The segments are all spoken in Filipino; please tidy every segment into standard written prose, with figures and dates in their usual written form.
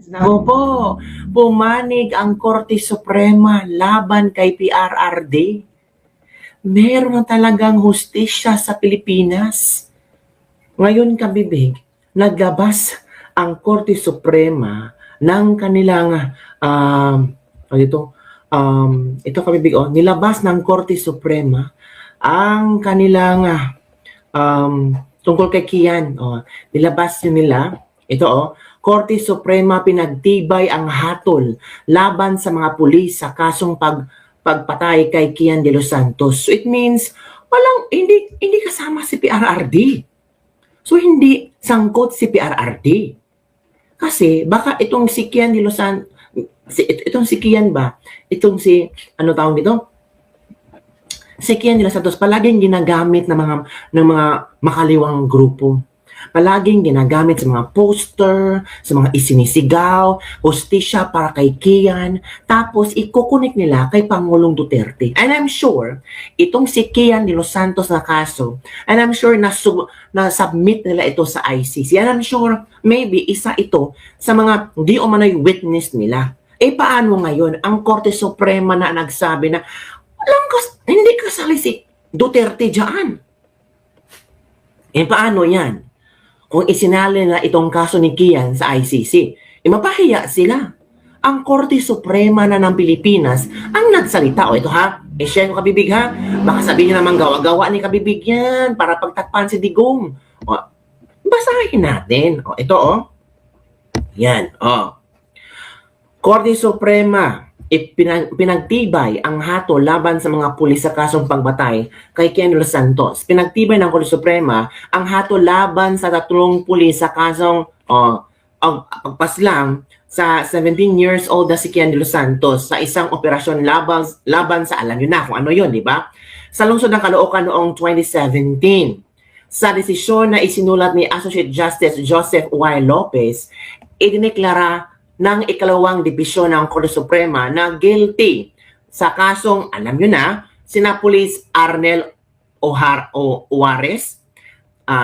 Naku po, pumanig ang Korte Suprema laban kay PRRD. Meron na talagang hustisya sa Pilipinas. Ngayon kabibig, naglabas ang Korte Suprema ng kanilang ito kabibig, nilabas ng Korte Suprema ang kanilang tungkol kay Kian. Nilabas yun nila. Ito Korte Suprema pinagtibay ang hatol laban sa mga pulis sa kasong pagpatay kay Kian de los Santos. So it means hindi kasama si PRRD. So hindi sangkot si PRRD. Kasi baka itong si Kian de los Santos, itong si Kian ba? Itong si tawag dito? Si Kian de los Santos palaging ginagamit ng mga makaliwang grupo. Palaging ginagamit sa mga poster, sa mga isinisigaw, hustisya para kay Kian, tapos ikukunik nila kay Pangulong Duterte. And I'm sure, itong si Kian de los Santos na kaso, and I'm sure na-submit nila ito sa ICC. And I'm sure, maybe isa ito sa mga di umano'y witness nila. Paano ngayon ang Korte Suprema na nagsabi na hindi kasali si Duterte dyan? Paano yan? Kung isinali na itong kaso ni Kian sa ICC, mapahiya sila. Ang Korte Suprema na ng Pilipinas ang nagsalita. Ito share ko kabibig Baka sabihin naman gawa-gawa ni kabibig yan para pagtakpan si Digong. Basahin natin. Ito Yan. Korte Suprema pinagtibay ang hatol laban sa mga pulis sa kasong pagbatay kay Kian de los Santos. Pinagtibay ng Korte Suprema ang hatol laban sa 3 pulis sa kasong pagpaslang sa 17 years old na si Kian de los Santos sa isang operasyon laban sa alam nyo na kung ano yun, di ba? Sa lungsod ng Caloocan noong 2017. Sa desisyon na isinulat ni Associate Justice Joseph Y. Lopez, idineklara ng ikalawang dibisyon ng Korte Suprema na guilty sa kasong, alam nyo na, sina Police Arnel Juarez,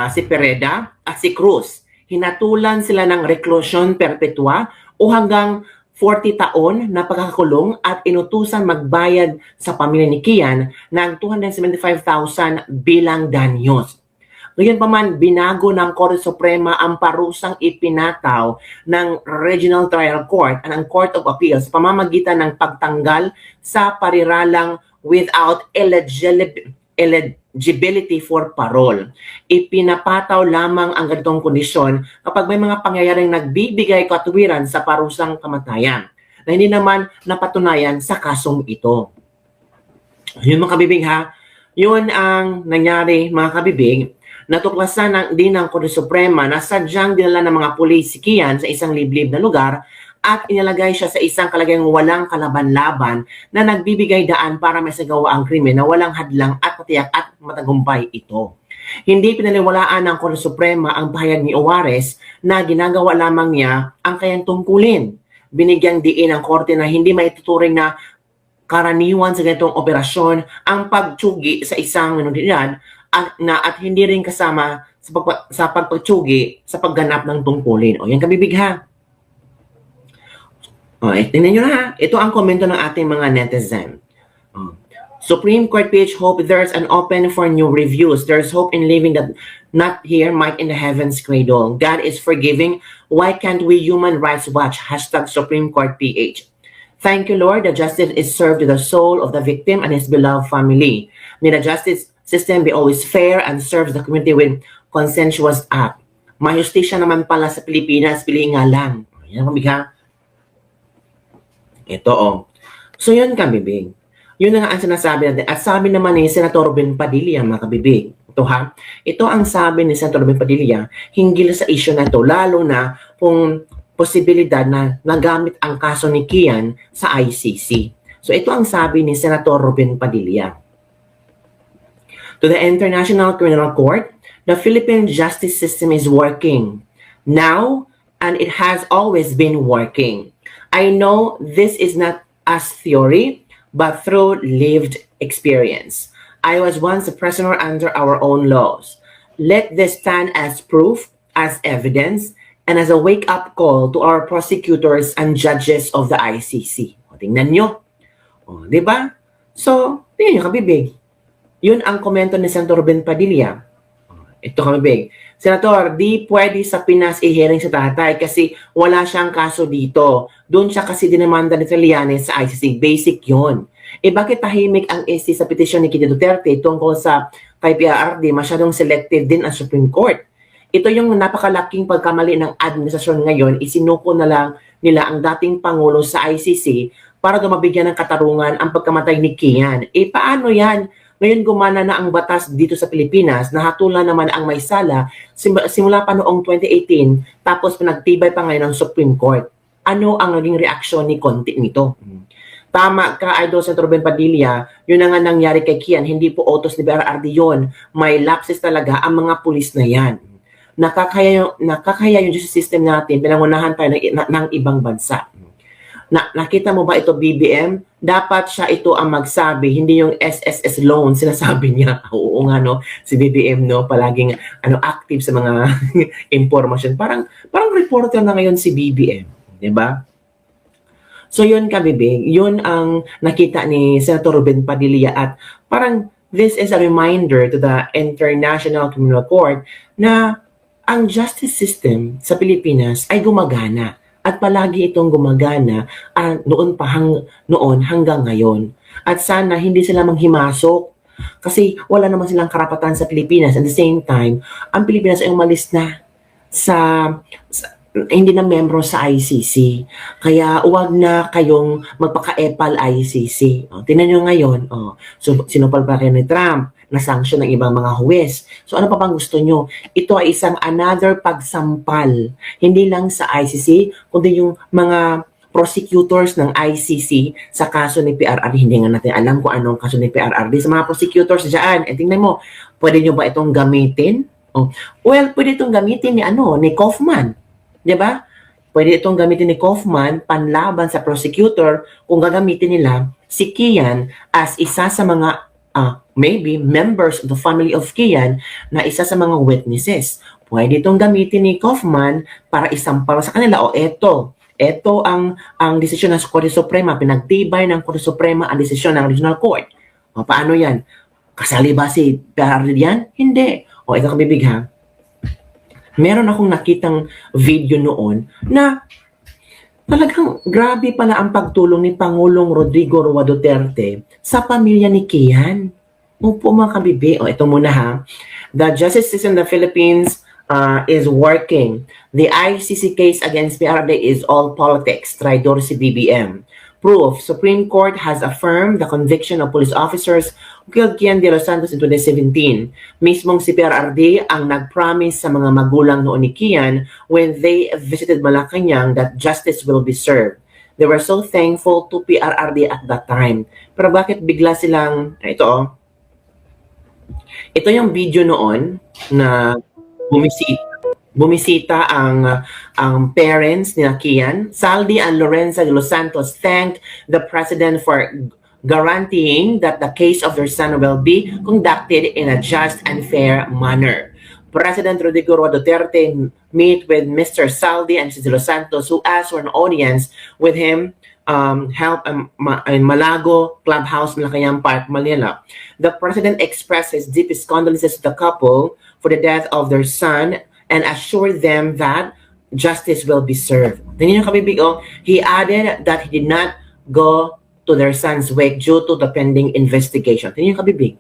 si Pereda at si Cruz. Hinatulan sila ng reklusyon perpetua o hanggang 40 taon na pagkakakulong at inutusan magbayad sa pamilya ni Kian ng 275,000 bilang danyos. Ngayon pa man, binago ng Korte Suprema ang parusang ipinataw ng Regional Trial Court at ng Court of Appeals pamamagitan ng pagtanggal sa pariralang without eligibility for parole. Ipinapataw lamang ang ganitong kondisyon kapag may mga pangyayaring nagbibigay katwiran sa parusang kamatayan na hindi naman napatunayan sa kasong ito. Yun mga kabibig yun ang nangyari mga kabibig. Natuklasan din ng Korte Suprema na sadyang dinala ng mga pulis si Kian sa isang liblib na lugar at inilagay siya sa isang kalagayang walang kalaban-laban na nagbibigay daan para masagawa ang krimen na walang hadlang at matiyak at matagumpay ito. Hindi pinaniwalaan ng Korte Suprema ang pahayag ni Juarez na ginagawa lamang niya ang kayang tungkulin. Binigyang diin ng Korte na hindi maituturing na karaniwan sa ganitong operasyon ang pagtsugi sa isang minoridad at hindi rin kasama sa pagpagtsugi sa pagganap ng tungkulin. Yan kabibig tingnan nyo na Ito ang komento ng ating mga netizen. Supreme Court PH hope there's an open for new reviews. There's hope in living that not here might in the heavens cradle. God is forgiving. Why can't we Human Rights Watch? #Supreme Court PH. Thank you, Lord. The justice is served to the soul of the victim and his beloved family. May the justice system be always fair and serves the community with consensuous act. May justisya naman pala sa Pilipinas, piliin nga lang. Yan kabibig Ito So yun kabibig. Yun na nga ang sinasabi natin. At sabi naman ni Senator Ben Padilla, mga kabibig. Ito ang sabi ni Senator Ben Padilla hinggil sa issue na ito, lalo na kung posibilidad na nagamit ang kaso ni Kian sa ICC. So ito ang sabi ni Senator Ben Padilla. To the International Criminal Court, the Philippine justice system is working now, and it has always been working. I know this is not as theory, but through lived experience. I was once a prisoner under our own laws. Let this stand as proof, as evidence, and as a wake-up call to our prosecutors and judges of the ICC. O, tingnan nyo. O, di ba? So, tingnan nyo, kabibig. Yun ang komento ni Senator Ben Padilla. Ito kabibig. Senator, di pwede sa Pinas i-hearing sa tatay kasi wala siyang kaso dito. Doon siya kasi dinamanda ni Trillanes sa ICC. Basic yon. Bakit tahimik ang SC sa petisyon ni Kitty Duterte tungkol sa kay PRRD? Masyadong selective din ang Supreme Court. Ito yung napakalaking pagkamali ng administrasyon ngayon. Isinuko na lang nila ang dating Pangulo sa ICC para mabigyan ng katarungan ang pagkamatay ni Kian. Paano yan? Ngayon gumana na ang batas dito sa Pilipinas, nahatulan naman ang may sala simula pa noong 2018, tapos pinagtibay pa ngayon ng Supreme Court. Ano ang naging reaksyon ni Conti nito? Tama ka, Idol Senator Ben Padilla, yun na nga nangyari kay Kian, hindi po utos ni PRRD yun. May lapses talaga ang mga pulis na yan. Nakakaya yung justice system natin, pinangunahan tayo ng ibang bansa. Nakita mo ba ito, BBM? Dapat siya ito ang magsabi, hindi yung SSS loan sinasabi niya. Oo nga no, si BBM no, palaging active sa mga information. Parang reporter na ngayon si BBM, 'di ba? So yun kabibig, yun ang nakita ni Senator Ben Padilla at parang this is a reminder to the International Criminal Court na ang justice system sa Pilipinas ay gumagana. At palagi itong gumagana noon hanggang ngayon. At sana hindi sila manghimasok kasi wala naman silang karapatan sa Pilipinas. At the same time, ang Pilipinas ay umalis na sa hindi na membro sa ICC. Kaya huwag na kayong magpaka-epal ICC. Tingnan nyo ngayon, sinupal pa kayo ni Trump, na-sanction ng ibang mga huwes. So ano pa bang gusto nyo? Ito ay isang another pagsampal. Hindi lang sa ICC, kundi yung mga prosecutors ng ICC sa kaso ni PRRD. Hindi nga natin alam kung anong kaso ni PRRD. Sa mga prosecutors dyan, tingnan mo, pwede nyo ba itong gamitin? Well, pwede itong gamitin ni Kaufman. Diba? Pwede itong gamitin ni Kaufman panlaban sa prosecutor kung gagamitin nila si Kian as isa sa mga maybe members of the family of Kian na isa sa mga witnesses. Pwede itong gamitin ni Kaufman para isampal sa kanila. Ito ang desisyon ng Korte Suprema. Pinagtibay ng Korte Suprema ang desisyon ng Regional Court. Paano yan? Kasali ba si PRRD yan? Hindi. Ito kabibig ha. Meron akong nakitang video noon na talagang grabe pala ang pagtulong ni Pangulong Rodrigo Roa Duterte sa pamilya ni Kian. Opo mga kabibi. Ito muna ha. The justice system in the Philippines is working. The ICC case against PRRD is all politics. Traidor si BBM. Proof. Supreme Court has affirmed the conviction of police officers who killed Kian de los Santos in 2017. Mismong si PRRD ang nag-promise sa mga magulang noon ni Kian when they visited Malacanang that justice will be served. They were so thankful to PRRD at that time. Pero bakit bigla silang, ito yung video noon na bumisita ang parents ni Kian. Saldi and Lorenza de los Santos thanked the president for guaranteeing that the case of their son will be conducted in a just and fair manner. President Rodrigo Roa Duterte met with Mr. Saldi and Mrs. de los Santos, who asked for an audience with him help in Malago Clubhouse, Malacanang Park, Manila. The president expressed his deepest condolences to the couple for the death of their son and assured them that justice will be served. Tingnan niyo kabibig, he added that he did not go to their son's wake due to the pending investigation. Tingnan niyo kabibig.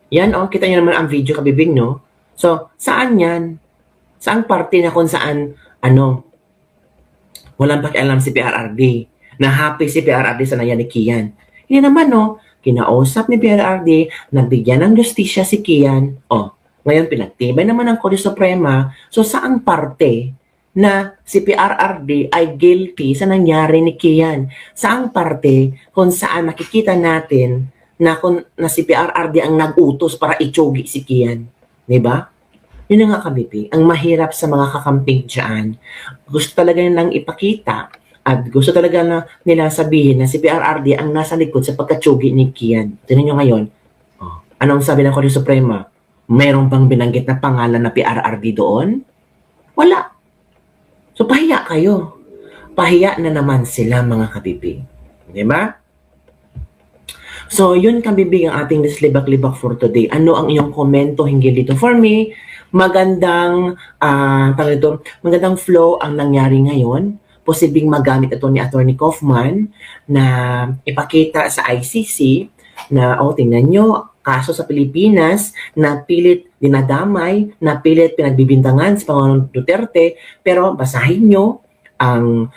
Yan, kita niyo naman ang video kabibig, no? So, saan yan? Saang parte na kung saan, walang pakialam si PRRD? Na happy si PRRD sa nangyari ni Kian. Hindi naman, kinausap ni PRRD, nagbigyan ng justisya si Kian. Ngayon, pinagtibay naman ng Korte Suprema. So, saang parte na si PRRD ay guilty sa nangyari ni Kian? Saang parte kung saan makikita natin na si PRRD ang nag-utos para itsugi si Kian? Diba? Yun nga kabibi, ang mahirap sa mga kakamping dyan. Gusto talaga nilang ipakita at gusto talaga nila sabihin na si PRRD ang nasa likod sa pagkatsugi ni Kian. Tingnan nyo ngayon, anong sabi ng Korte Suprema? Mayroon bang binanggit na pangalan na PRRD doon? Wala. So pahiya kayo. Pahiya na naman sila mga kabibig. Di ba? So yun kabibig ang ating Lislibak-libak for today. Ano ang iyong komento hinggil dito? For me, magandang magandang flow ang nangyari ngayon. Posibleng magamit ito ni Attorney Kaufman na ipakita sa ICC na tingnan nyo, kaso sa Pilipinas na pilit dinadamay, na pilit pinagbibintangan sa Pangulong Duterte, pero basahin nyo ang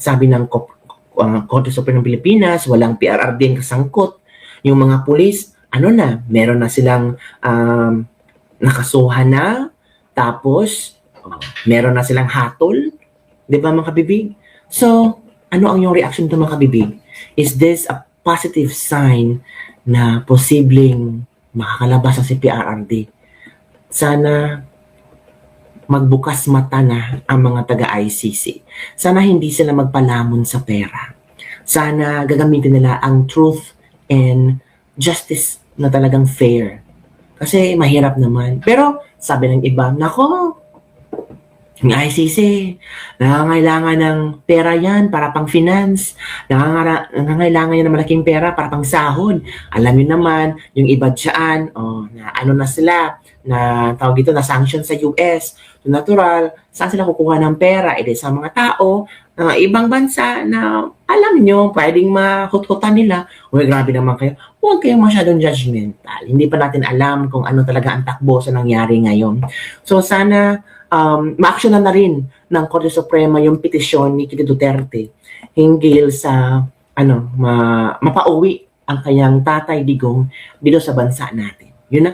sabi ng Korte Suprema ng Pilipinas, walang PRRD ang kasangkot. Yung mga pulis, meron na silang nakasuhan na, tapos meron na silang hatol, di ba mga kabibig? So, ano ang yung reaction to mga kabibig? Is this a positive sign na posibleng makakalabas ang si PRRD? Sana magbukas mata na ang mga taga-ICC. Sana hindi sila magpalamon sa pera. Sana gagamitin nila ang truth and justice na talagang fair. Kasi mahirap naman. Pero sabi ng iba, nako, yung ICC, nangangailangan ng pera yan para pang finance. Nangangailangan yan ng malaking pera para pang sahod. Alam niyo naman, yung iba dyan, na sila, na tawag ito, na sanction sa US. So natural, saan sila kukuha ng pera? Sa mga tao, ibang bansa na alam nyo, pwedeng mahut-hutan nila. Uy, grabe naman kayo. Huwag kayong masyadong judgmental. Hindi pa natin alam kung ano talaga ang takbo sa nangyari ngayon. So sana ma-actionan na rin ng Korte Suprema yung petisyon ni Kitty Duterte hinggil sa mapauwi ang kanyang tatay Digong dito sa bansa natin. Yun na.